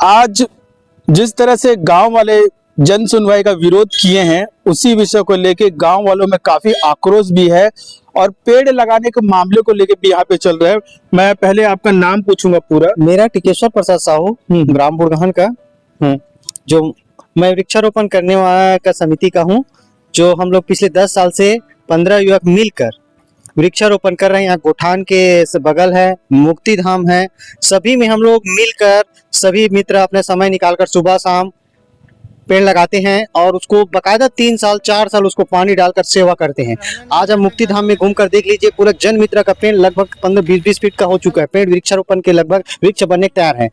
आज जिस तरह से गांव वाले जन सुनवाई का विरोध किए हैं, उसी विषय को लेके गांव वालों में काफी आक्रोश भी है और पेड़ लगाने के मामले को लेके भी यहाँ पे चल रहा है। मैं पहले आपका नाम पूछूंगा पूरा। मेरा टिकेश्वर प्रसाद साहू ग्राम बुढ़गहन का जो मैं वृक्षारोपण करने वाला का समिति का हूँ। जो हम लोग पिछले 10 साल से 15 युवक मिलकर वृक्षारोपण कर रहे हैं। यहाँ गोठान के बगल है, मुक्ति धाम है, सभी में हम लोग मिलकर सभी मित्र अपने समय निकालकर सुबह शाम पेड़ लगाते हैं और उसको बकायदा 3 साल 4 साल उसको पानी डालकर सेवा करते हैं। आज हम मुक्ति धाम में घूमकर देख लीजिए, पूरा जन मित्र का पेड़ लगभग 15-20 फीट का हो चुका है। पेड़ वृक्षारोपण के लगभग वृक्ष बनने तैयार है।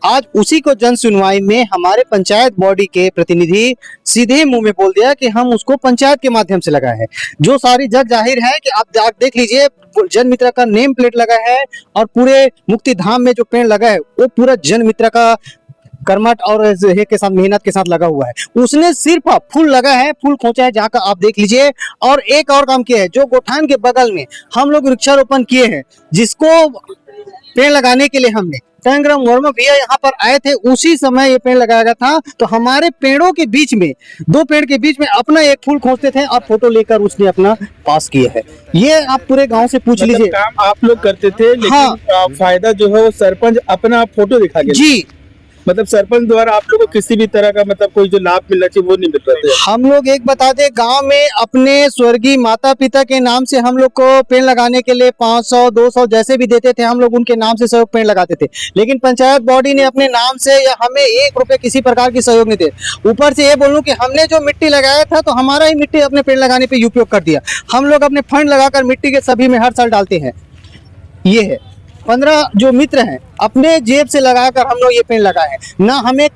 आज उसी को जन सुनवाई में हमारे पंचायत बॉडी के प्रतिनिधि सीधे मुंह में बोल दिया कि हम उसको पंचायत के माध्यम से लगाए हैं। जो सारी जग जाहिर है कि आप देख लीजिए, जन मित्र का नेम प्लेट लगा है और पूरे मुक्ति धाम में जो पेड़ लगा है वो पूरा जन मित्र का कर्मठ और के साथ मेहनत के साथ लगा हुआ है। उसने सिर्फ फूल लगा है, फूल खोचा है, जाकर आप देख लीजिए। और एक और काम किया है, जो गोठान के बगल में हम लोग वृक्षारोपण किए हैं, जिसको पेड़ लगाने के लिए हमने टंकराम वर्मा भैया यहाँ पर आए थे, उसी समय ये पेड़ लगाया गया था। तो हमारे पेड़ों के बीच में, 2 पेड़ के बीच में अपना एक फूल खोजते थे और फोटो लेकर उसने अपना पास किया है। ये आप पूरे गांव से पूछ लीजिए। काम आप लोग करते थे, लेकिन फायदा जो है वो सरपंच अपना फोटो दिखा के जी, मतलब सरपंच द्वारा आप लोगों को किसी भी तरह का मतलब कोई जो लाभ मिलना चाहिए वो नहीं मिल रहा था। हम लोग एक बता दें, गांव में अपने स्वर्गीय माता पिता के नाम से हम लोग को पेड़ लगाने के लिए 500-200 जैसे भी देते थे, हम लोग उनके नाम से सहयोग पेड़ लगाते थे। लेकिन पंचायत बॉडी ने अपने नाम से या हमें 1 रुपए किसी प्रकार की सहयोग नहीं दे। ऊपर से ये बोलूं कि हमने जो मिट्टी लगाया था तो हमारा ही मिट्टी अपने पेड़ लगाने पे उपयोग कर दिया। हम लोग अपने फंड लगाकर मिट्टी के सभी में हर साल डालते हैं। ये है 15 जो मित्र हैं अपने जेब से लगाकर हम लोग ये पेड़ लगाए हैं। ना हमें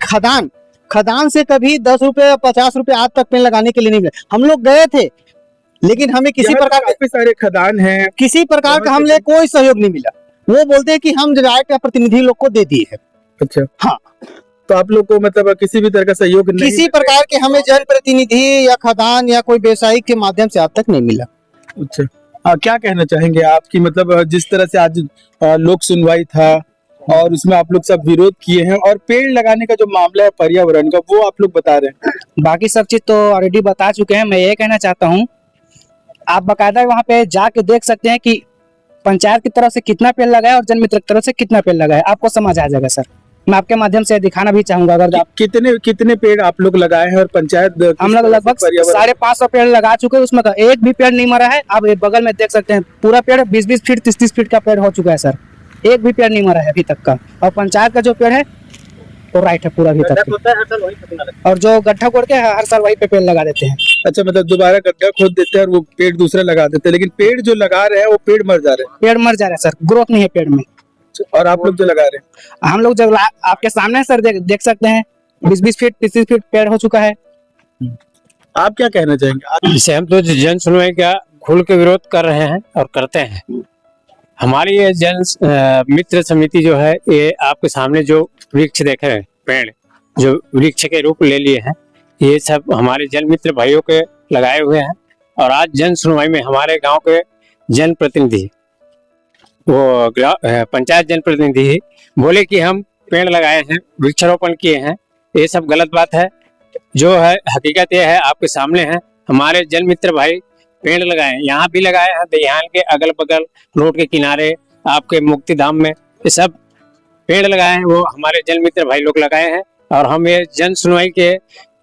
खदान से कभी 10 रुपए 50 रुपए आज तक पेड़ लगाने के लिए नहीं मिले। हम लोग गए थे लेकिन हमें किसी प्रकार काफी सारे खदान हैं, किसी प्रकार का हमने कोई सहयोग नहीं मिला। वो बोलते हैं कि हम राइट का प्रतिनिधि लोग को दे दिए है। अच्छा, हाँ, तो आप लोग को मतलब किसी भी तरह का सहयोग नहीं, किसी प्रकार के हमें जन प्रतिनिधि या खदान या कोई व्यवसायिक के माध्यम से आज तक नहीं मिला। अच्छा, क्या कहना चाहेंगे आपकी मतलब जिस तरह से आज लोक सुनवाई था और उसमें आप लोग सब विरोध किए हैं और पेड़ लगाने का जो मामला है पर्यावरण का, वो आप लोग बता रहे हैं। बाकी सब चीज तो ऑलरेडी बता चुके हैं। मैं ये कहना चाहता हूँ, आप बकायदा वहाँ पे जाके देख सकते हैं कि पंचायत की तरफ से कितना पेड़ लगा है और जन मित्र की तरफ से कितना पेड़ लगा है, आपको समझ आ जाएगा सर। मैं आपके माध्यम से दिखाना भी चाहूंगा। अगर आप कितने पेड़ आप लोग लगाए हैं और पंचायत हम लोग लगभग 550 पेड़ लगा चुके हैं, उसमें एक भी पेड़ नहीं मरा है। आप बगल में देख सकते हैं, पूरा पेड़ 20-20 फीट 30-30 फीट का पेड़ हो चुका है सर। एक भी पेड़ नहीं मरा है अभी तक का। और पंचायत का जो पेड़ है तो राइट है पूरा अभी तक, और जो गड्ढा खोद के हर साल वही पे पेड़ लगा देते हैं। अच्छा, मतलब दोबारा गड्ढा खोद देते हैं और वो पेड़ दूसरा लगा देते हैं, लेकिन पेड़ जो लगा रहे हैं वो पेड़ मर जा रहे हैं। पेड़ मर जा रहे हैं सर, ग्रोथ नहीं है पेड़ में। और आप लोग जो लगा रहे हैं, हम लोग जब आपके सामने सर देख सकते हैं 20-20 फीट 30 फीट पेड़ हो चुका है। आप क्या कहना चाहेंगे? इसे हम तो जन सुनवाई का खुल के विरोध कर रहे हैं और करते हैं। हमारी ये जन मित्र समिति जो है, ये आपके सामने जो वृक्ष देख रहे हैं, पेड़ जो वृक्ष के रूप ले लिए हैं, ये सब हमारे जन मित्र भाइयों के लगाए हुए हैं। और आज जन सुनवाई में हमारे गांव के जन प्रतिनिधि, वो पंचायत जनप्रतिनिधि बोले कि हम पेड़ लगाए हैं, वृक्षारोपण किए हैं। ये सब गलत बात है। जो है हकीकत ये है, आपके सामने है। हमारे जन मित्र भाई पेड़ लगाए हैं, यहाँ भी लगाए हैं, दहियान के अगल बगल, रोड के किनारे, आपके मुक्ति धाम में, ये सब पेड़ लगाए हैं, वो हमारे जन मित्र भाई लोग लगाए हैं। और हम ये जन सुनवाई के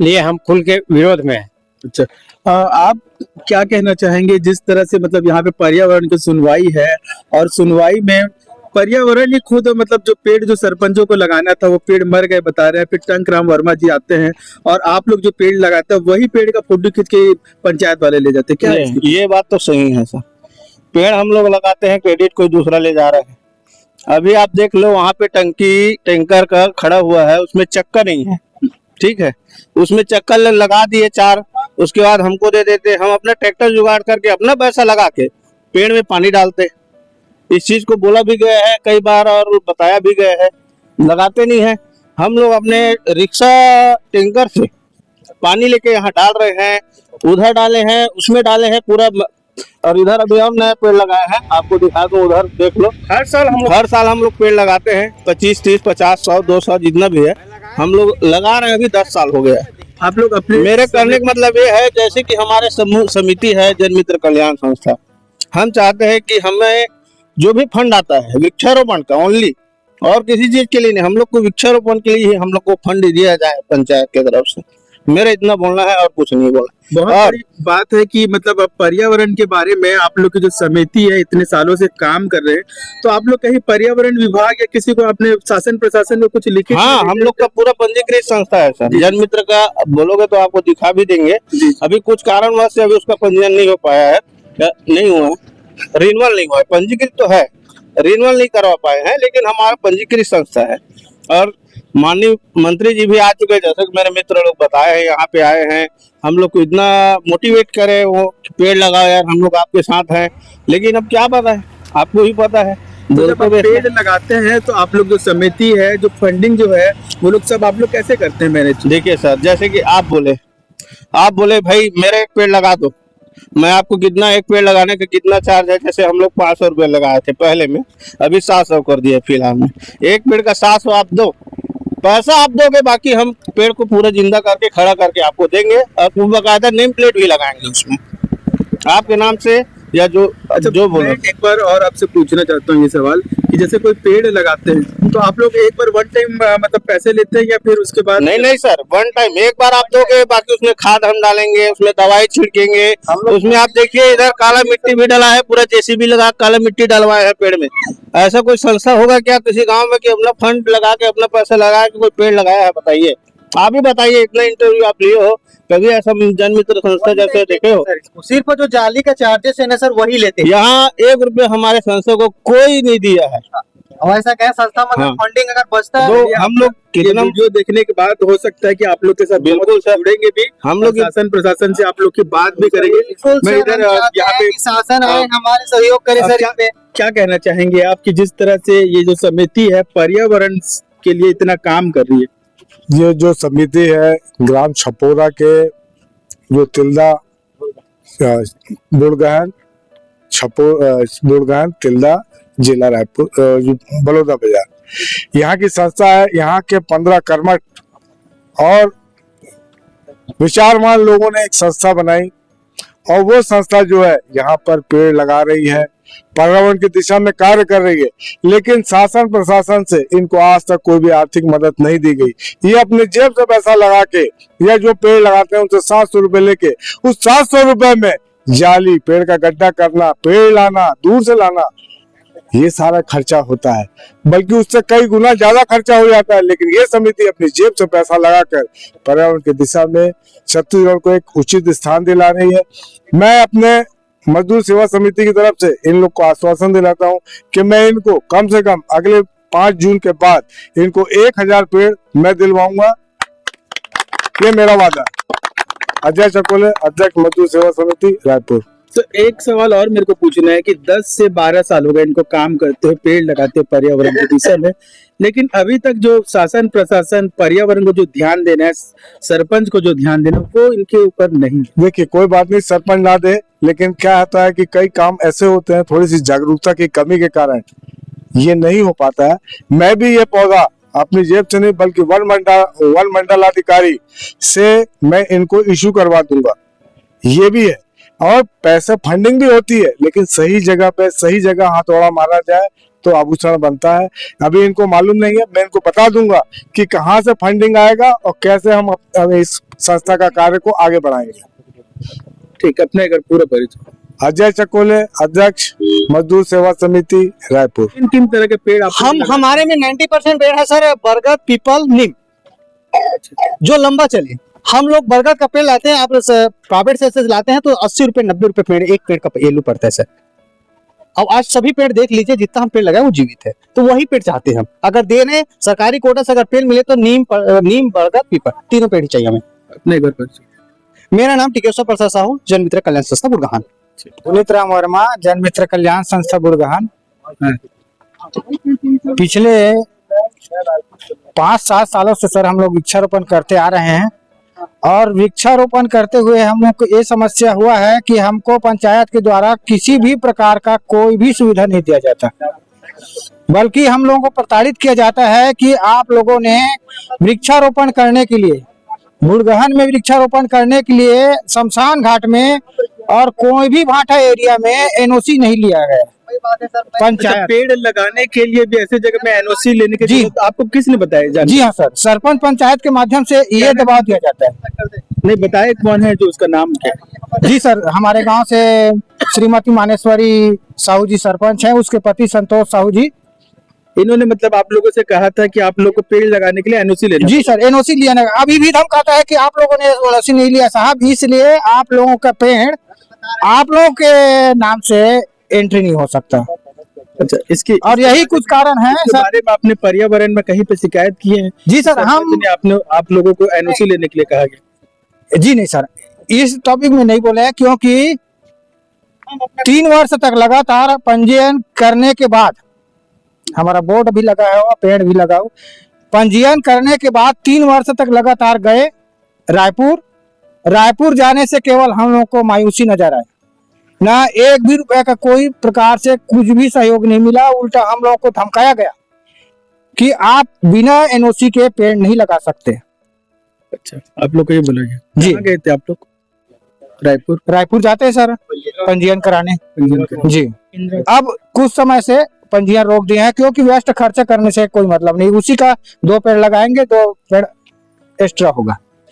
लिए हम खुल के विरोध में हैं। अच्छा, आप क्या कहना चाहेंगे जिस तरह से मतलब यहाँ पे पर्यावरण की सुनवाई है और सुनवाई में पर्यावरण ही खुद मतलब जो पेड़ जो सरपंचों को लगाना था वो पेड़ मर गए बता रहे हैं। फिर टंकराम वर्मा जी आते हैं और आप लोग जो पेड़ लगाते हैं वही पेड़ का फोटो खींच के पंचायत वाले ले जाते हैं। क्या ये बात तो सही है सर। पेड़ हम लोग लगाते हैं, क्रेडिट कोई दूसरा ले जा रहा है। अभी आप देख लो, वहाँ पे टैंकर का खड़ा हुआ है, उसमें चक्का नहीं है, ठीक है, उसमें चक्कर लगा दिए 4, उसके बाद हमको दे देते। हम अपना ट्रैक्टर जुगाड़ करके अपना पैसा लगा के पेड़ में पानी डालते। इस चीज को बोला भी गया है कई बार और बताया भी गया है, लगाते नहीं है। हम लोग अपने रिक्शा टैंकर से पानी लेके यहाँ डाल रहे हैं, उधर डाले हैं, उसमें डाले हैं, पूरा और इधर अभी हम नए पेड़ लगाए हैं, आपको दिखा दूं, उधर देख लो। हर साल हम लोग पेड़ लगाते हैं, 25, 30, 50, 100, 200 जितना भी है हम लोग लगा रहे हैं। अभी 10 साल हो गया है। आप लोग अपने मेरे करने का मतलब ये है, जैसे कि हमारे समूह समिति है जन मित्र कल्याण संस्था, हम चाहते हैं कि हमें जो भी फंड आता है वृक्षारोपण का ओनली, और किसी चीज के लिए नहीं, हम लोग को वृक्षारोपण के लिए ही हम लोग को फंड दिया जाए पंचायत की तरफ से। मेरा इतना बोलना है और कुछ नहीं बोलना। बहुत बड़ी बात है कि मतलब अब पर्यावरण के बारे में आप लोग की जो समिति है इतने सालों से काम कर रहे हैं, तो आप लोग कहीं पर्यावरण विभाग या किसी को अपने शासन प्रशासन को कुछ लिखे? हाँ, हम लोग का पूरा पंजीकृत संस्था है सर, जन मित्र का। बोलोगे तो आपको दिखा भी देंगे। अभी कुछ कारणवश से अभी उसका पंजीयन नहीं हो पाया है, नहीं हुआ, रिन्यूअल नहीं हुआ है। पंजीकृत तो है, रिन्यूअल नहीं करवा पाए हैं, लेकिन हमारा पंजीकृत संस्था है। और माननीय मंत्री जी भी आ चुके हैं, जैसे कि मेरे मित्र लोग बताए हैं, यहाँ पे आए हैं, हम लोग को इतना मोटिवेट करे वो पेड़ लगाओ यार, हम लोग आपके साथ हैं। लेकिन अब क्या पता है, आपको ही पता है। तो जब आप पेड़ लगाते हैं तो आप लोग जो समिति है, जो फंडिंग जो है, वो लोग सब आप लोग कैसे करते हैं मैनेज? देखिए सर, जैसे कि आप बोले भाई मेरा एक पेड़ लगा दो, मैं आपको कितना, एक पेड़ लगाने का कितना चार्ज है? जैसे हम लोग 500 रुपये लगाए थे पहले में, अभी 700 कर दिए फिलहाल में। एक पेड़ का 700 आप दो, पैसा आप दोगे, बाकी हम पेड़ को पूरा जिंदा करके खड़ा करके आपको देंगे, और वो बकायदा नेम प्लेट भी लगाएंगे उसमें आपके नाम से, या जो जो बोलो। एक बार और आपसे पूछना चाहता हूँ ये सवाल कि जैसे कोई पेड़ लगाते हैं तो आप लोग एक बार वन टाइम मतलब पैसे लेते हैं या फिर उसके बाद? नहीं सर, वन टाइम एक बार आप दोगे, बाकी उसमें खाद हम डालेंगे, उसमें दवाई छिड़केंगे, उसमें आप देखिए इधर काला मिट्टी भी डाला है, पूरा जेसीबी लगा काला मिट्टी डलवाया है पेड़ में। ऐसा कोई संस्था होगा क्या किसी गाँव में कि अपना फंड लगा के अपना पैसा लगा के कोई पेड़ लगाया है? बताइए, आप ही बताइए। इतना इंटरव्यू आप लिए हो, कभी ऐसा जन मित्र संस्था जैसे देखे हो? सिर्फ जो जाली का चार्जेस है ना सर, वही लेते हैं। यहाँ 1 रुपये हमारे संस्था को कोई नहीं दिया है। और ऐसा क्या संस्था मतलब फंडिंग अगर बचता है तो हम लोग कितना वीडियो देखने के बाद हो सकता है कि आप लोग के साथ बिल्कुल सर जुड़ेंगे भी, हम लोग शासन प्रशासन से आप लोग की बात भी करेंगे। मैं इधर यहाँ पे शासन आए हमारे सहयोग करे आप सर। क्या कहना चाहेंगे आप कि जिस तरह से ये जो समिति है पर्यावरण के लिए इतना काम कर रही है? ये जो समिति है ग्राम छपोरा के जो तिल्दा बुड़गहन बुड़गहन तिल्दा जिला रायपुर बलौदा बाजार, यहाँ की संस्था है। यहाँ के 15 कर्मठ और विचारवान लोगों ने एक संस्था बनाई, और वो संस्था जो है यहाँ पर पेड़ लगा रही है, पर्यावरण की दिशा में कार्य कर रही है। लेकिन शासन प्रशासन से इनको आज तक कोई भी आर्थिक मदद नहीं दी गई। ये अपने जेब से पैसा लगा के या जो पेड़ लगाते हैं उनसे 700 रुपए लेके, उस 700 रुपए में जाली, पेड़ का गड्ढा करना, पेड़ लाना, दूर से लाना, ये सारा खर्चा होता है। बल्कि उससे कई गुना ज्यादा खर्चा हो जाता है। लेकिन ये समिति अपनी जेब से पैसा लगाकर पर्यावरण की दिशा में छत्तीसगढ़ को एक उचित स्थान दिला रही है। मैं अपने मजदूर सेवा समिति की तरफ से इन लोग को आश्वासन दिलाता हूं कि मैं इनको कम से कम अगले 5 जून के बाद इनको 1000 पेड़ मैं दिलवाऊंगा। ये मेरा वादा। अजय चकोले, अध्यक्ष मजदूर सेवा समिति रायपुर। तो एक सवाल और मेरे को पूछना है कि 10 से 12 साल हो गए इनको काम करते हुए, पेड़ लगाते हुए पर्यावरण की दिशा में, लेकिन अभी तक जो शासन प्रशासन पर्यावरण को जो ध्यान देना है, सरपंच को जो ध्यान देना, वो इनके ऊपर नहीं। देखिए, कोई बात नहीं, सरपंच ना दे, लेकिन क्या होता है कि कई काम ऐसे होते हैं थोड़ी सी जागरूकता की कमी के कारण ये नहीं हो पाता है। मैं भी ये पौधा अपनी जेब से नहीं बल्कि वन मंडलाधिकारी से मैं इनको इशू करवा दूंगा। ये भी है, और पैसे फंडिंग भी होती है, लेकिन सही जगह पे सही जगह हथौड़ा मारा जाए तो आभूषण बनता है। अभी इनको मालूम नहीं है, मैं इनको बता दूंगा कि कहाँ से फंडिंग आएगा और कैसे हम इस संस्था का कार्य को आगे बढ़ाएंगे। ठीक, अपने अगर पूरा परिचय। अजय चकोले, अध्यक्ष मजदूर सेवा समिति रायपुर। किन किन तरह के पेड़ हमारे में 90% पेड़ है सर, बरगद, पीपल, नीम, जो लंबा चले। हम लोग बरगद का पेड़ लाते हैं, आप प्राइवेट से लाते हैं तो 80 रुपए 90 रुपए पेड़, एक पेड़ का येलो पड़ता है सर। अब आज सभी पेड़ देख लीजिए, जितना हम पेड़ लगाए वो जीवित है, तो वही पेड़ चाहते हैं हम। अगर देने सरकारी कोटा से अगर पेड़ मिले तो नीम, बरगद, पीपल, तीनों पेड़ ही चाहिए हमें। अपने घर पर। मेरा नाम टिकेश्वर प्रसाद साहू, जन मित्र कल्याण संस्था बुड़गहन। पुनीत राम वर्मा, जन मित्र कल्याण संस्था बुड़गहन। पिछले 5-7 सालों से सर हम लोग वृक्षारोपण करते आ रहे हैं, और वृक्षारोपण करते हुए हम लोग को ये समस्या हुआ है कि हमको पंचायत के द्वारा किसी भी प्रकार का कोई भी सुविधा नहीं दिया जाता, बल्कि हम लोगों को प्रताड़ित किया जाता है कि आप लोगों ने वृक्षारोपण करने के लिए, बुढ़गहन में वृक्षारोपण करने के लिए शमशान घाट में और कोई भी भाटा एरिया में एनओसी नहीं लिया गया। अच्छा, पंचायत पेड़ लगाने के लिए भी ऐसे जगह में एनओसी लेने के जी। जरूरत आपको किसने बताया? जी हाँ सर, सरपंच पंचायत के माध्यम से ये दबाव दिया जाता है। नहीं बताए कौन है, जो उसका नाम क्या है? जी सर, हमारे गांव से श्रीमती मानेश्वरी साहू जी सरपंच हैं, उसके पति संतोष साहू जी। इन्होंने मतलब आप लोगों से कहा था कि आप लोग को पेड़ लगाने के लिए एनओसी लेना। जी सर, एनओसी लिया ना, अभी भी धमकाता है कि आप लोगों ने एनओसी नहीं लिया साहब, इसलिए आप लोगों का पेड़ आप लोगों के नाम से एंट्री नहीं हो सकता। अच्छा, इसकी और यही कुछ कारण है इसके सर। बारे में आपने पर्यावरण में कहीं पे शिकायत की है? जी सर, हम सरपंच ने आपने आप लोगों को एनओसी लेने के लिए कहा गया? जी नहीं सर, इस टॉपिक में नहीं बोले हैं, क्योंकि 3 वर्ष तक लगातार पंजीयन करने के बाद, हमारा बोर्ड भी लगा है और पेड़ भी लगा हो, पंजीयन करने के बाद 3 वर्ष तक लगातार गए रायपुर जाने से केवल हम लोग को मायूसी नजर आए, ना 1 भी रुपए का कोई प्रकार से कुछ भी सहयोग नहीं मिला। उल्टा हम लोगों को धमकाया गया कि आप बिना एनओसी के पेड़ नहीं लगा सकते। अच्छा, आप लोग को ये बोला गया? जी। कहाँ गए थे आप लोग? रायपुर जाते हैं सर पंजीयन कराने। पंजीयन कराने। जी, अब कुछ समय से पंजीयन रोक दिए हैं, क्योंकि व्यस्त खर्चा करने से कोई मतलब नहीं, उसी का 2 पेड़ लगाएंगे, 2 पेड़ एक्स्ट्रा होगा।